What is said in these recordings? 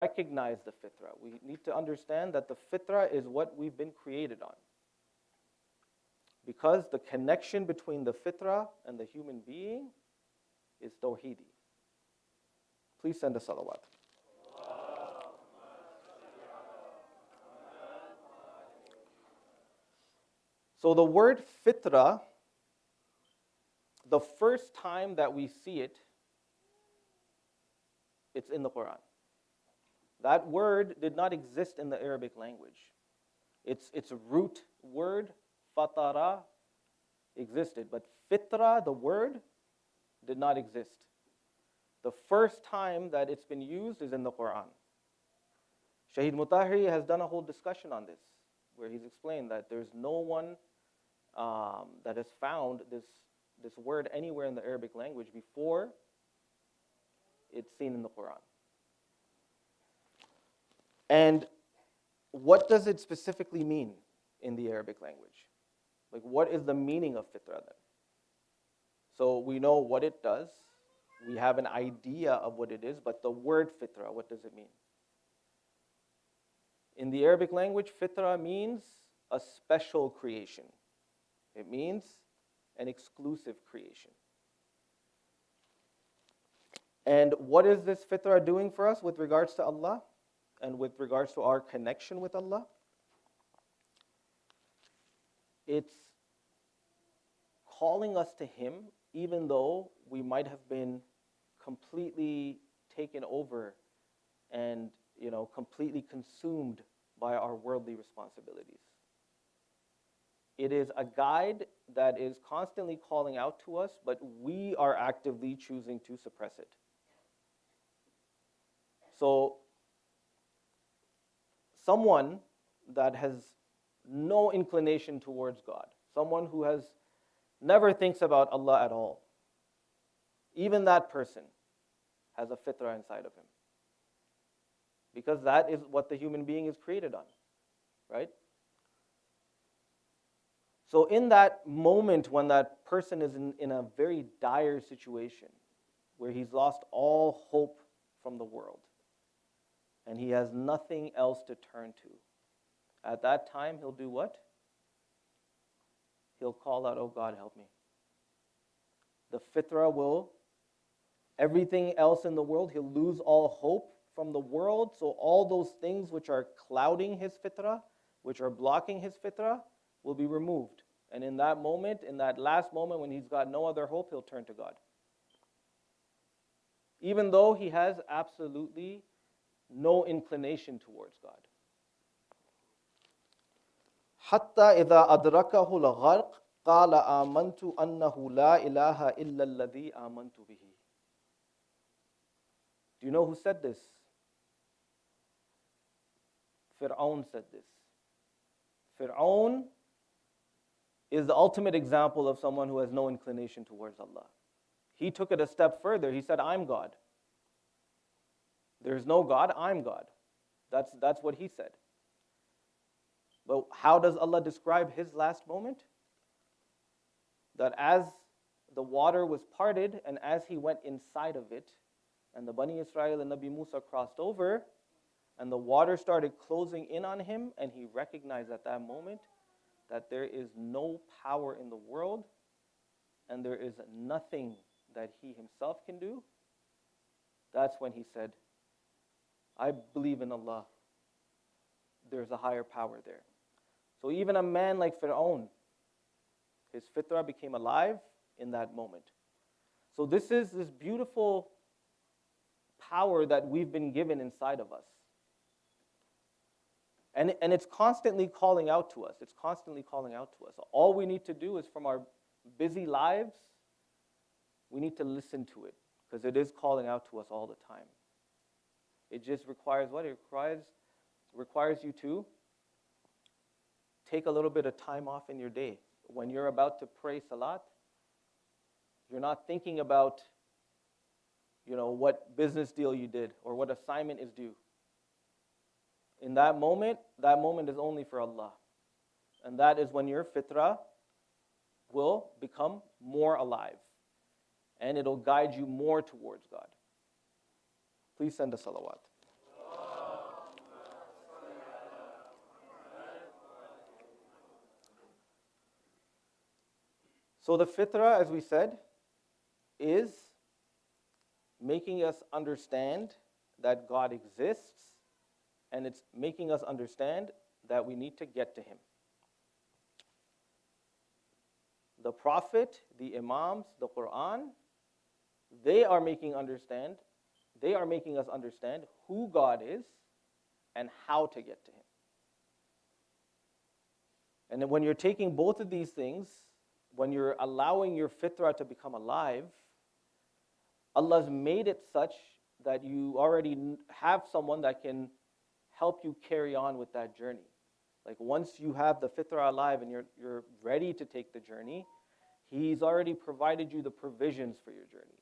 recognize the fitrah. We need to understand that the fitrah is what we've been created on. Because the connection between the fitrah and the human being is tawheedi. Please send a salawat. So the word fitrah, the first time that we see it, it's in the Quran. That word did not exist in the Arabic language. Its root word, fatara, existed. But fitra, the word, did not exist. The first time that it's been used is in the Quran. Sayyid Mutahiri has done a whole discussion on this, where he's explained that there's no one that has found this word anywhere in the Arabic language before it's seen in the Quran. And what does it specifically mean in the Arabic language? Like, what is the meaning of fitrah then? So we know what it does. We have an idea of what it is, but the word fitrah, what does it mean? In the Arabic language, fitrah means a special creation. It means an exclusive creation. And what is this fitrah doing for us with regards to Allah and with regards to our connection with Allah? It's calling us to Him even though we might have been completely taken over and completely consumed by our worldly responsibilities. It is a guide that is constantly calling out to us, but we are actively choosing to suppress it. So, someone that has no inclination towards God, someone who has never thinks about Allah at all, even that person has a fitrah inside of him. Because that is what the human being is created on, right? So in that moment when that person is in a very dire situation, where he's lost all hope from the world, and he has nothing else to turn to, at that time he'll do what? He'll call out, "Oh God, help me." The fitrah will, everything else in the world, he'll lose all hope from the world. So all those things which are clouding his fitrah, which are blocking his fitrah, will be removed. And in that moment, in that last moment when he's got no other hope, he'll turn to God. Even though he has absolutely no inclination towards God. حتى إذا أدركه الغرق قال آمنت أنه لا إله إلا الذي آمنت به. Do you know who said this? Fir'aun said this. Fir'aun is the ultimate example of someone who has no inclination towards Allah. He took it a step further. He said, "I'm God. There's no God, I'm God." That's what he said. But how does Allah describe his last moment? That as the water was parted and as he went inside of it, and the Bani Israel and Nabi Musa crossed over, and the water started closing in on him, and he recognized at that moment that there is no power in the world, and there is nothing that he himself can do. That's when he said, "I believe in Allah. There's a higher power there." So even a man like Fir'aun, his fitrah became alive in that moment. So this is this beautiful power that we've been given inside of us. And it's constantly calling out to us. It's constantly calling out to us. All we need to do is, from our busy lives, we need to listen to it, because it is calling out to us all the time. It just requires what? It requires you to take a little bit of time off in your day. When you're about to pray salat, you're not thinking about, what business deal you did or what assignment is due. In that moment is only for Allah. And that is when your fitrah will become more alive. And it'll guide you more towards God. Please send a salawat. So the fitra, as we said, is making us understand that God exists, and it's making us understand that we need to get to Him. The Prophet, the Imams, the Quran, they are making us understand who God is and how to get to Him. And then when you're taking both of these things, when you're allowing your fitrah to become alive, Allah's made it such that you already have someone that can help you carry on with that journey. Like once you have the fitrah alive and you're ready to take the journey, He's already provided you the provisions for your journey.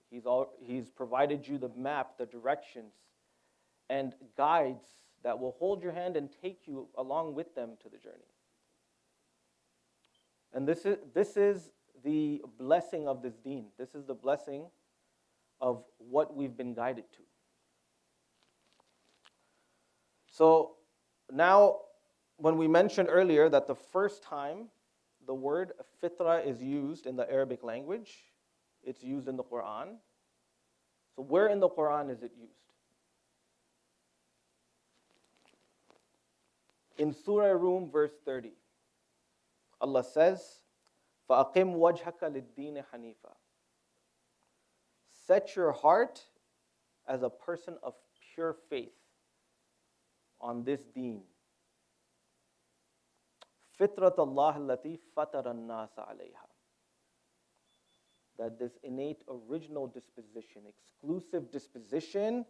He's provided you the map, the directions, and guides that will hold your hand and take you along with them to the journey. And this is the blessing of this deen. This is the blessing of what we've been guided to. So now, when we mentioned earlier that the first time the word fitra is used in the Arabic language, it's used in the Quran. So where in the Quran is it used? In Surah Rum, verse 30. Allah says, فَأَقِمْ وَجْهَكَ لِلدِّينِ حَنِيفًا. Set your heart as a person of pure faith on this deen. فِطْرَةَ اللَّهِ الَّتِي فَطَرَ النَّاسَ عَلَيْهَا. That this innate original disposition, exclusive disposition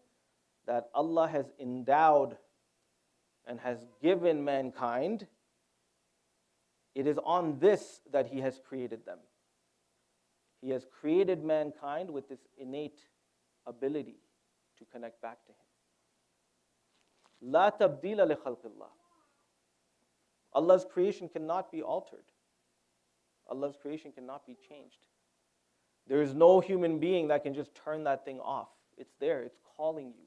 that Allah has endowed and has given mankind, it is on this that He has created them. He has created mankind with this innate ability to connect back to Him. لا تبديل لخلق الله. Allah's creation cannot be altered. Allah's creation cannot be changed. There is no human being that can just turn that thing off. It's there, it's calling you.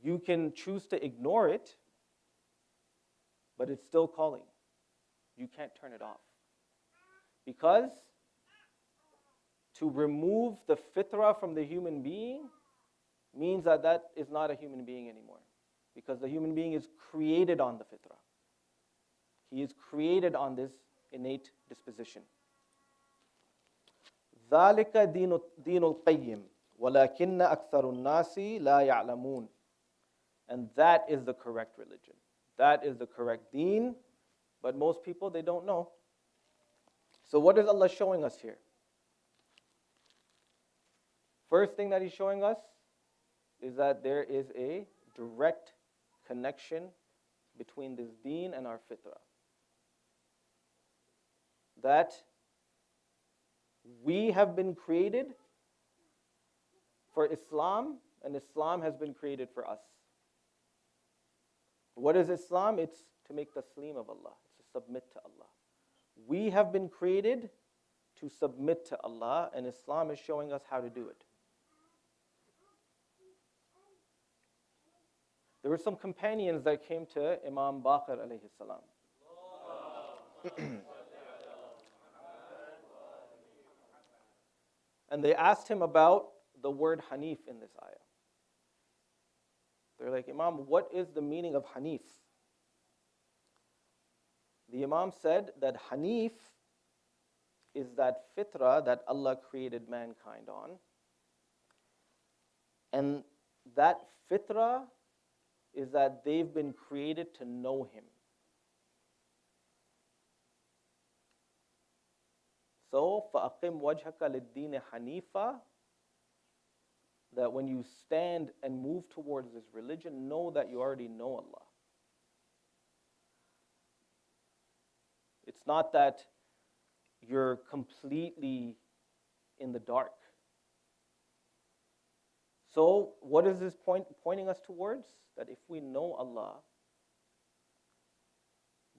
You can choose to ignore it, but it's still calling. You can't turn it off. Because to remove the fitrah from the human being means that that is not a human being anymore. Because the human being is created on the fitrah. He is created on this innate disposition. ذَلِكَ دِينُ الْقَيِّمِ وَلَكِنَّ أَكْثَرُ النَّاسِ لَا يَعْلَمُونَ. And that is the correct religion. That is the correct deen. But most people, they don't know. So what is Allah showing us here? First thing that He's showing us is that there is a direct connection between this deen and our fitrah. That we have been created for Islam, and Islam has been created for us. What is Islam? It's to make taslim of Allah, to submit to Allah. We have been created to submit to Allah, and Islam is showing us how to do it. There were some companions that came to Imam Baqir alayhi salam. And they asked him about the word Hanif in this ayah. They're like, Imam, what is the meaning of Hanif? The Imam said that Hanif is that fitrah that Allah created mankind on. And that fitrah is that they've been created to know Him. So, فَأَقِمْ وَجْهَكَ لِلدِّينِ حَنِيفًا, that when you stand and move towards this religion, know that you already know Allah. It's not that you're completely in the dark. So, what is this pointing us towards? That if we know Allah,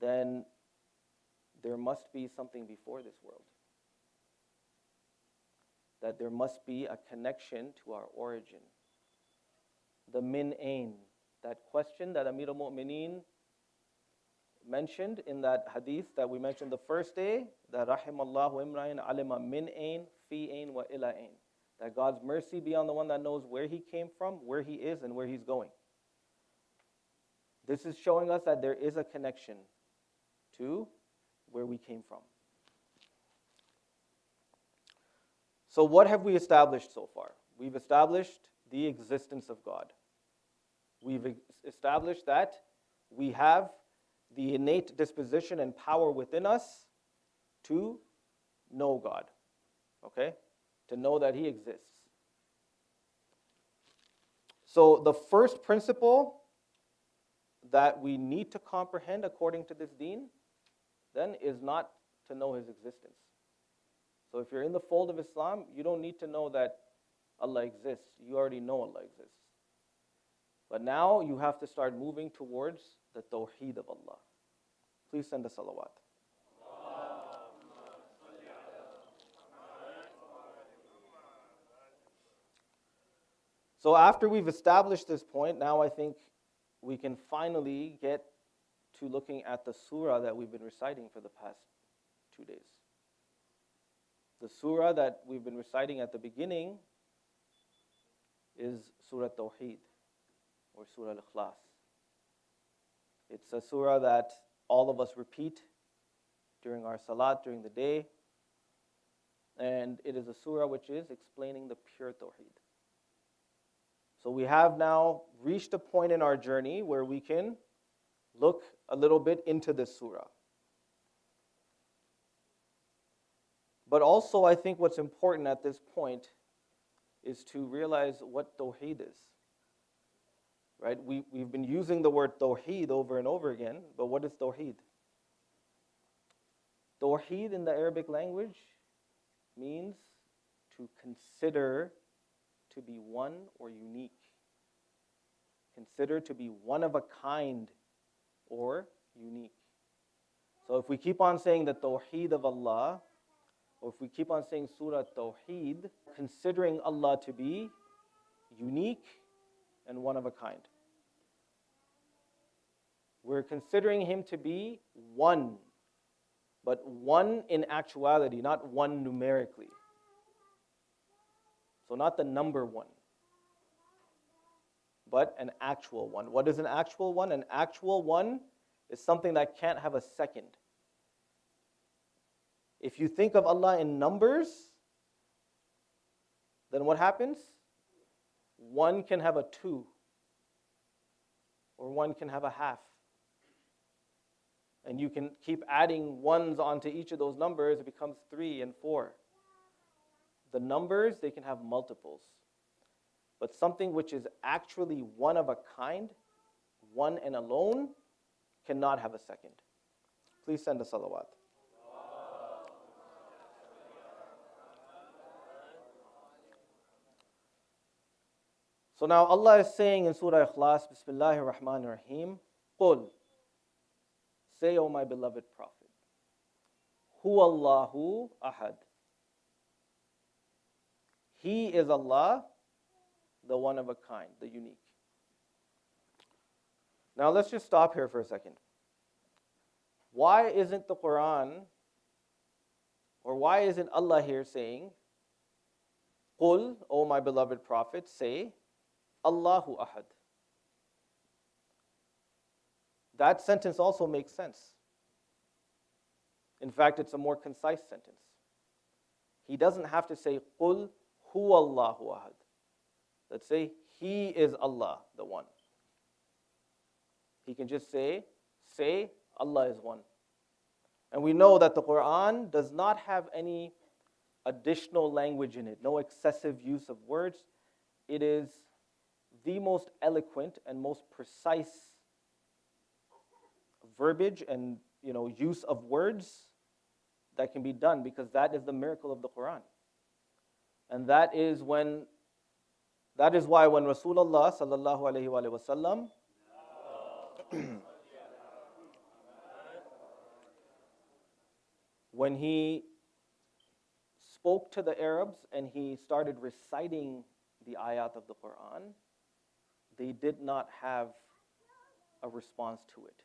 then there must be something before this world. That there must be a connection to our origin. The min ain, that question that Amir al-Mu'mineen mentioned in that hadith that we mentioned the first day, that rahimallahu imra'in alima min ain, fi ain wa ila ain. That God's mercy be on the one that knows where he came from, where he is, and where he's going. This is showing us that there is a connection to where we came from. So what have we established so far? We've established the existence of God. We've established that we have the innate disposition and power within us to know God, okay? To know that he exists. So the first principle that we need to comprehend according to this deen, then, is not to know his existence. So if you're in the fold of Islam, you don't need to know that Allah exists. You already know Allah exists. But now you have to start moving towards the tawheed of Allah. Please send a salawat. So after we've established this point, now I think we can finally get to looking at the surah that we've been reciting for the past 2 days. The surah that we've been reciting at the beginning is Surah Tawheed, or Surah Al-Ikhlas. It's a surah that all of us repeat during our salat, during the day. And it is a surah which is explaining the pure Tawheed. So we have now reached a point in our journey where we can look a little bit into this surah. But also, I think what's important at this point is to realize what Tawheed is. Right? We've been using the word Tawheed over and over again, but what is Tawheed? Tawheed in the Arabic language means to consider to be one or unique. Consider to be one of a kind or unique. So if we keep on saying the Tawheed of Allah, or if we keep on saying Surah Tawheed, considering Allah to be unique and one of a kind. We're considering him to be one, but one in actuality, not one numerically. So not the number one, but an actual one. What is an actual one? An actual one is something that can't have a second. If you think of Allah in numbers, then what happens? One can have a 2, or one can have a half. And you can keep adding ones onto each of those numbers, it becomes 3 and 4. The numbers, they can have multiples. But something which is actually one of a kind, one and alone, cannot have a second. Please send a salawat. So now Allah is saying in Surah Ikhlas, Bismillahir Rahmanir Rahim, Qul, say, O my beloved Prophet, Huwallahu Ahad. He is Allah, the one of a kind, the unique. Now let's just stop here for a second. Why isn't the Quran, or why isn't Allah here saying, Qul, O my beloved Prophet, say, Allahu Ahad. That sentence also makes sense. In fact, it's a more concise sentence. He doesn't have to say, Qul huwallahu ahad. Let's say, he is Allah, the one. He can just say, Allah is one. And we know that the Quran does not have any additional language in it, no excessive use of words. It is the most eloquent and most precise verbiage and use of words that can be done, because that is the miracle of the Quran. And that is why when Rasulullah sallallahu alaihi wasallam when he spoke to the Arabs and he started reciting the ayat of the Quran, they did not have a response to it.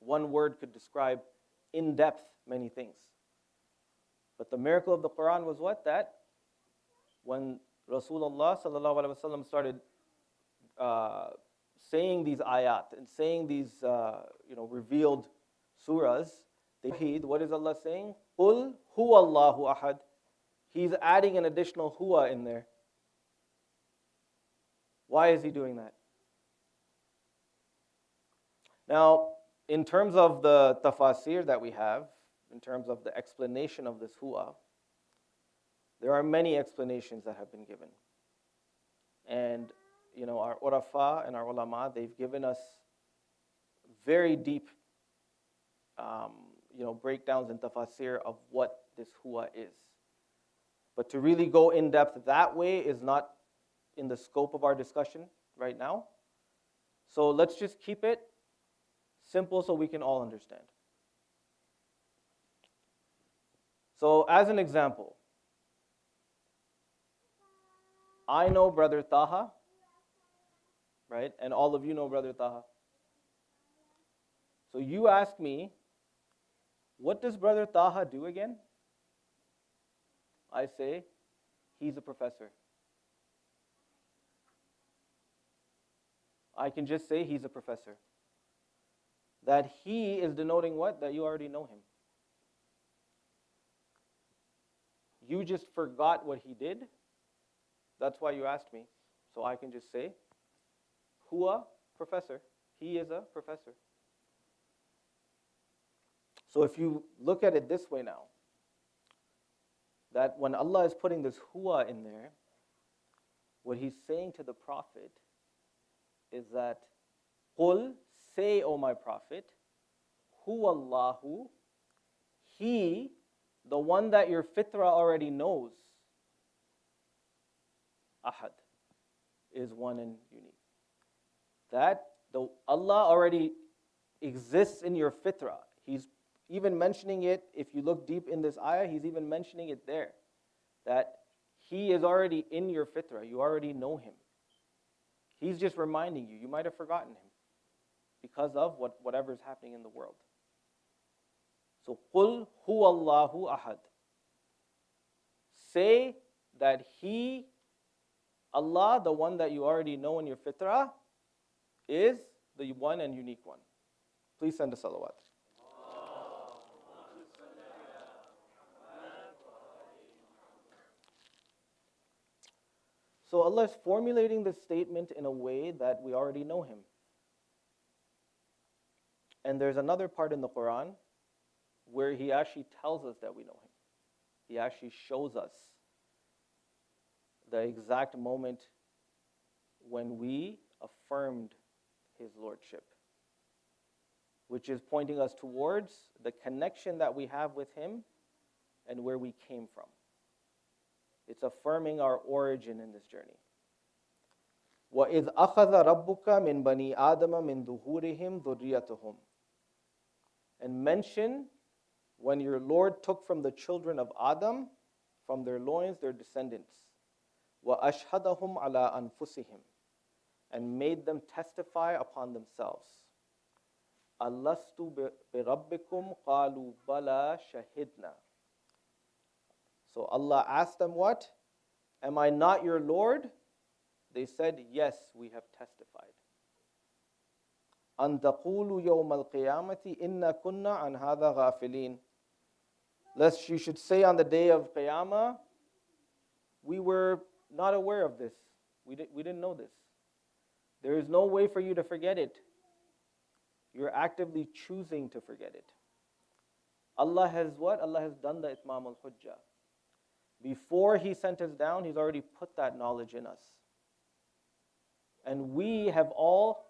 One word could describe in depth many things. But the miracle of the Quran was what? That when Rasulullah sallallahu alaihi wasallam started saying these ayat and saying these revealed surahs, what is Allah saying? Qul huwa Allahu ahad. He's adding an additional huwa in there. Why is he doing that? Now, in terms of the tafasir that we have, in terms of the explanation of this huwa, there are many explanations that have been given. And our urafa and our ulama, they've given us very deep breakdowns and tafasir of what this huwa is. But to really go in depth that way is not in the scope of our discussion right now. So let's just keep it simple so we can all understand. So as an example, I know Brother Taha, right? And all of you know Brother Taha. So you ask me, what does Brother Taha do again? I say, he's a professor. I can just say he's a professor. That he is denoting what? That you already know him. You just forgot what he did. That's why you asked me. So I can just say, huwa, professor. He is a professor. So if you look at it this way now, that when Allah is putting this huwa in there, what he's saying to the Prophet is that, Qul, say, O my Prophet, huwa Allahu, he, the one that your fitra already knows, ahad, is one and unique. That Allah already exists in your fitra. He's even mentioning it, if you look deep in this ayah, he's even mentioning it there. That he is already in your fitra. You already know him. He's just reminding you. You might have forgotten him because of whatever is happening in the world. So, قُلْ هُوَ اللَّهُ أَحَدٌ. Say that he, Allah, the one that you already know in your fitrah, is the one and unique one. Please send a salawat. So Allah is formulating this statement in a way that we already know him. And there's another part in the Quran where he actually tells us that we know him. He actually shows us the exact moment when we affirmed his lordship, which is pointing us towards the connection that we have with him and where we came from. It's affirming our origin in this journey. وَإِذْ أَخَذَ رَبُّكَ مِنْ بَنِي آدَمَ مِنْ ظُهُورِهِمْ ذُرِّيَّتَهُمْ. And mention when your Lord took from the children of Adam, from their loins, their descendants, وَأَشْهَدَهُمْ عَلَىٰ أَنفُسِهِمْ, and made them testify upon themselves. أَلَّسْتُ بِرَبِّكُمْ قَالُوا بَلَا شَهِدْنَا. So Allah asked them what? Am I not your Lord? They said, yes, we have testified. أَن تَقُولُوا يَوْمَ الْقِيَامَةِ إِنَّا كُنَّا عَنْ هَذَا غَافِلِينَ. Lest you should say on the day of Qiyamah, we were not aware of this. We didn't know this. There is no way for you to forget it. You're actively choosing to forget it. Allah has what? Allah has done the itmam al-hujjah. Before he sent us down, he's already put that knowledge in us. And we have all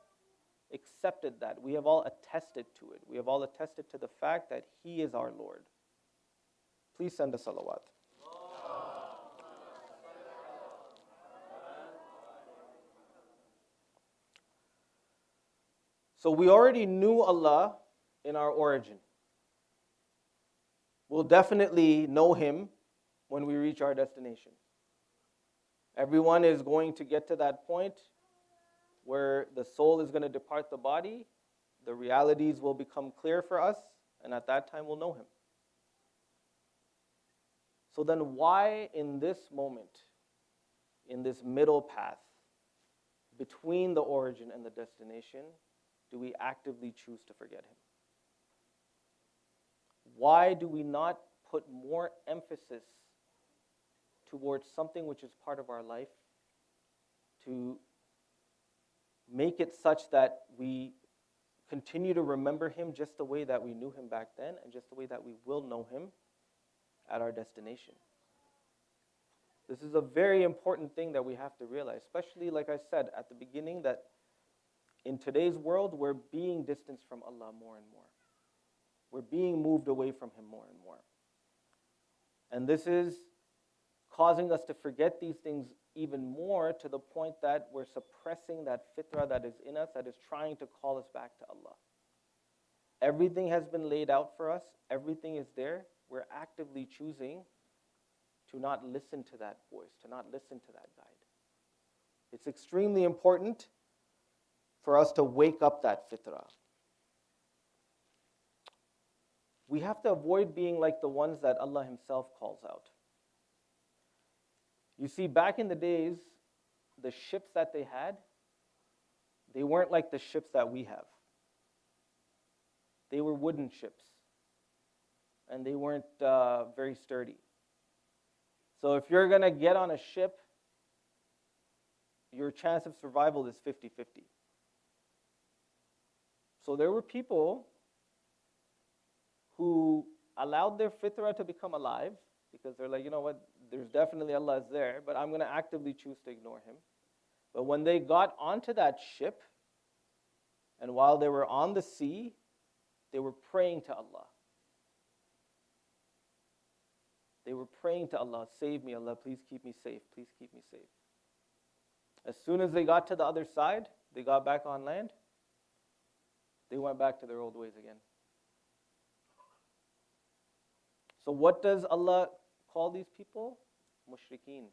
accepted that. We have all attested to it. We have all attested to the fact that he is our Lord. Please send a salawat. So we already knew Allah in our origin. We'll definitely know him when we reach our destination. Everyone is going to get to that point where the soul is going to depart the body. the realities will become clear for us, and at that time we'll know Him. So then why in this moment, in this middle path, between the origin and the destination, do we actively choose to forget Him? Why do we not put more emphasis towards something which is part of our life to make it such that we continue to remember Him just the way that we knew Him back then and just the way that we will know Him at our destination? This is a very important thing that we have to realize, especially, like I said at the beginning, that in today's world, we're being distanced from Allah more and more. We're being moved away from Him more and more. And this is causing us to forget these things even more, to the point that we're suppressing that fitrah that is in us, that is trying to call us back to Allah. Everything has been laid out for us. Everything is there. We're actively choosing to not listen to that voice, to not listen to that guide. It's extremely important for us to wake up that fitrah. We have to avoid being like the ones that Allah Himself calls out. You see, back in the days, the ships that they had, they weren't like the ships that we have. They were wooden ships, and they weren't very sturdy. So if you're going to get on a ship, your chance of survival is 50-50. So there were people who allowed their fitrah to become alive, because they're like, you know what, there's definitely Allah is there, but I'm going to actively choose to ignore Him. But when they got onto that ship, and while they were on the sea, they were praying to Allah. They were praying to Allah, save me, Allah, please keep me safe, please keep me safe. As soon as they got to the other side, they got back on land, they went back to their old ways again. So what does Allah call these people? Mushrikeen.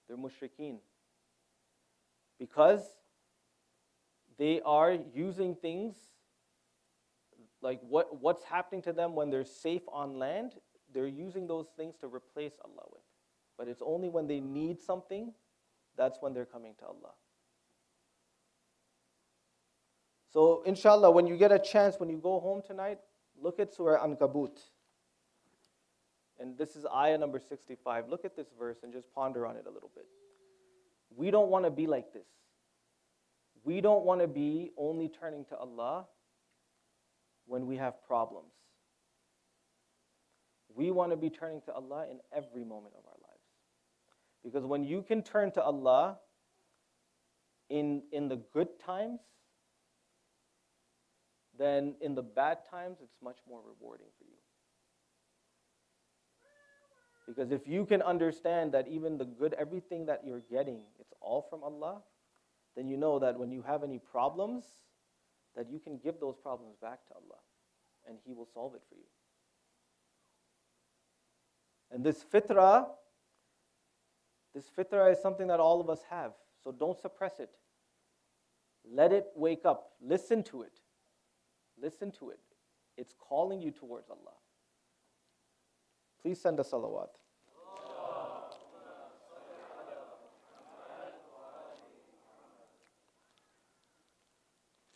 They're mushrikeen. Because they are using things like what's happening to them when they're safe on land, they're using those things to replace Allah with. But it's only when they need something, that's when they're coming to Allah. So inshallah, when you get a chance, when you go home tonight, look at Surah Ankabut. And this is ayah number 65. Look at this verse and just ponder on it a little bit. We don't want to be like this. We don't want to be only turning to Allah when we have problems. We want to be turning to Allah in every moment of our lives. Because when you can turn to Allah in the good times, then in the bad times, it's much more rewarding for you. Because if you can understand that even the good, everything that you're getting, it's all from Allah, then you know that when you have any problems, that you can give those problems back to Allah, and He will solve it for you. And this fitrah is something that all of us have. So don't suppress it. Let it wake up. Listen to it. Listen to it. It's calling you towards Allah. Please send a salawat.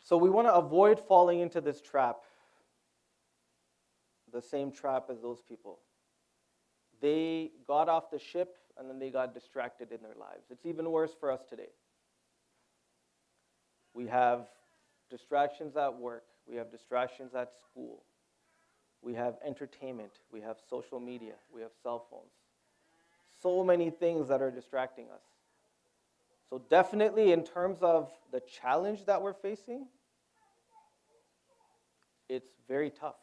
So we want to avoid falling into this trap, the same trap as those people. They got off the ship and then they got distracted in their lives. It's even worse for us today. We have distractions at work. We have distractions at school. We have entertainment. We have social media. We have cell phones. So many things that are distracting us. So definitely in terms of the challenge that we're facing, it's very tough.